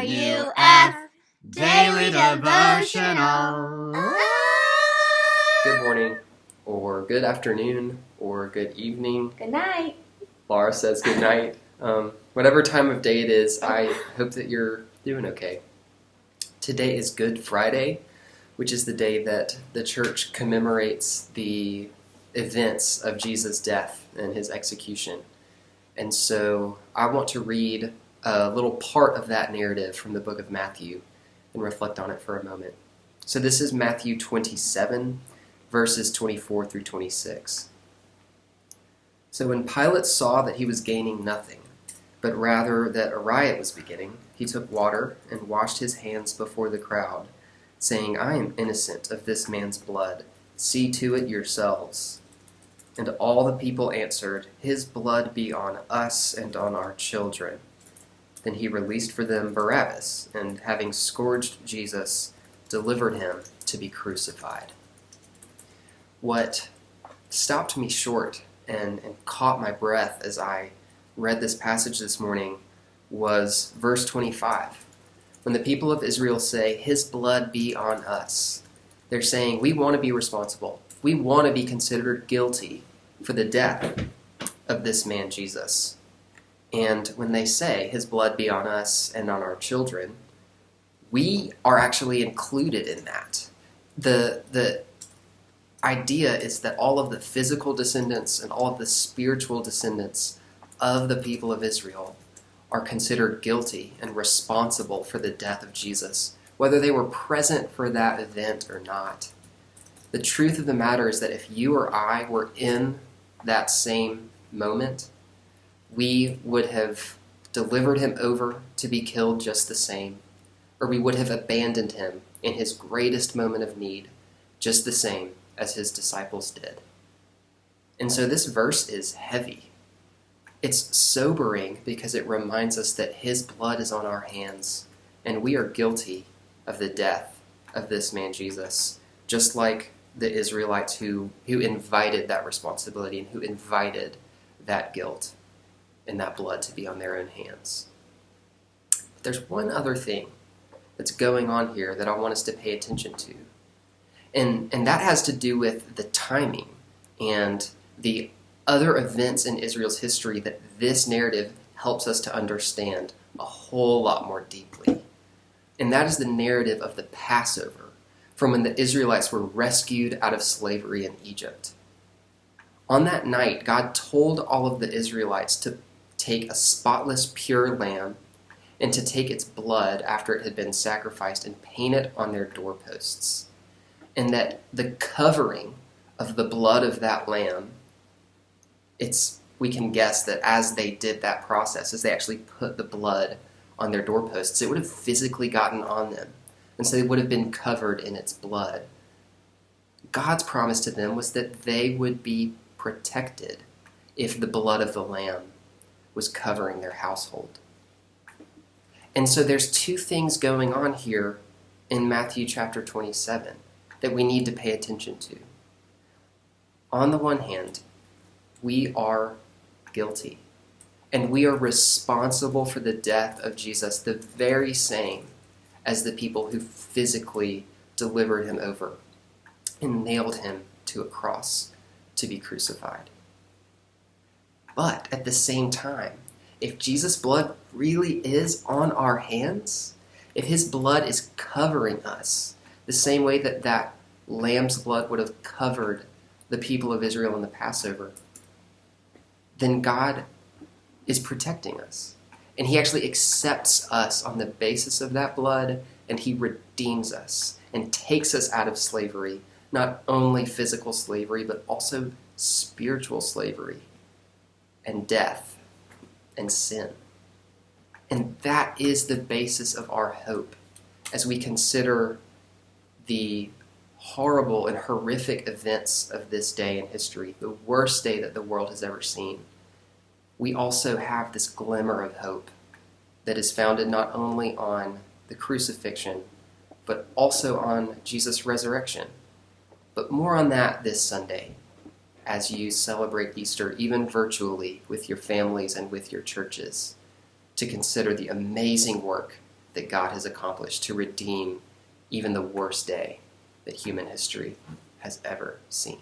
RUF Daily Devotional. Good morning, or good afternoon, or good evening. Good night. Laura says good night. Whatever time of day it is, I hope that you're doing okay. Today is Good Friday, which is the day that the church commemorates the events of Jesus' death and his execution. And so I want to read a little part of that narrative from the book of Matthew and reflect on it for a moment. So this is Matthew 27, verses 24 through 26. So when Pilate saw that he was gaining nothing, but rather that a riot was beginning, he took water and washed his hands before the crowd, saying, "I am innocent of this man's blood. See to it yourselves." And all the people answered, "His blood be on us and on our children." Then he released for them Barabbas, and having scourged Jesus, delivered him to be crucified. What stopped me short and caught my breath as I read this passage this morning was verse 25. When the people of Israel say, "His blood be on us," they're saying, we want to be responsible. We want to be considered guilty for the death of this man Jesus. And when they say, "His blood be on us and on our children," we are actually included in that. The idea is that all of the physical descendants and all of the spiritual descendants of the people of Israel are considered guilty and responsible for the death of Jesus, whether they were present for that event or not. The truth of the matter is that if you or I were in that same moment, we would have delivered him over to be killed just the same, or we would have abandoned him in his greatest moment of need just the same as his disciples did. And so this verse is heavy. It's sobering because it reminds us that his blood is on our hands, and we are guilty of the death of this man Jesus, just like the Israelites who invited that responsibility and who invited that guilt and that blood to be on their own hands. But there's one other thing that's going on here that I want us to pay attention to. And that has to do with the timing and the other events in Israel's history that this narrative helps us to understand a whole lot more deeply. And that is the narrative of the Passover, from when the Israelites were rescued out of slavery in Egypt. On that night, God told all of the Israelites to take a spotless, pure lamb and to take its blood after it had been sacrificed and paint it on their doorposts. And that the covering of the blood of that lamb, we can guess that as they did that process, as they actually put the blood on their doorposts, it would have physically gotten on them. And so they would have been covered in its blood. God's promise to them was that they would be protected if the blood of the lamb was covering their household. And so there's two things going on here in Matthew chapter 27 that we need to pay attention to. On the one hand, we are guilty, and we are responsible for the death of Jesus, the very same as the people who physically delivered him over and nailed him to a cross to be crucified. But at the same time, if Jesus' blood really is on our hands, if his blood is covering us, the same way that that lamb's blood would have covered the people of Israel in the Passover, then God is protecting us. And he actually accepts us on the basis of that blood, and he redeems us and takes us out of slavery, not only physical slavery, but also spiritual slavery and death and sin. And that is the basis of our hope as we consider the horrible and horrific events of this day in history, the worst day that the world has ever seen. We also have this glimmer of hope that is founded not only on the crucifixion, but also on Jesus' resurrection. But more on that this Sunday as you celebrate Easter, even virtually with your families and with your churches, to consider the amazing work that God has accomplished to redeem even the worst day that human history has ever seen.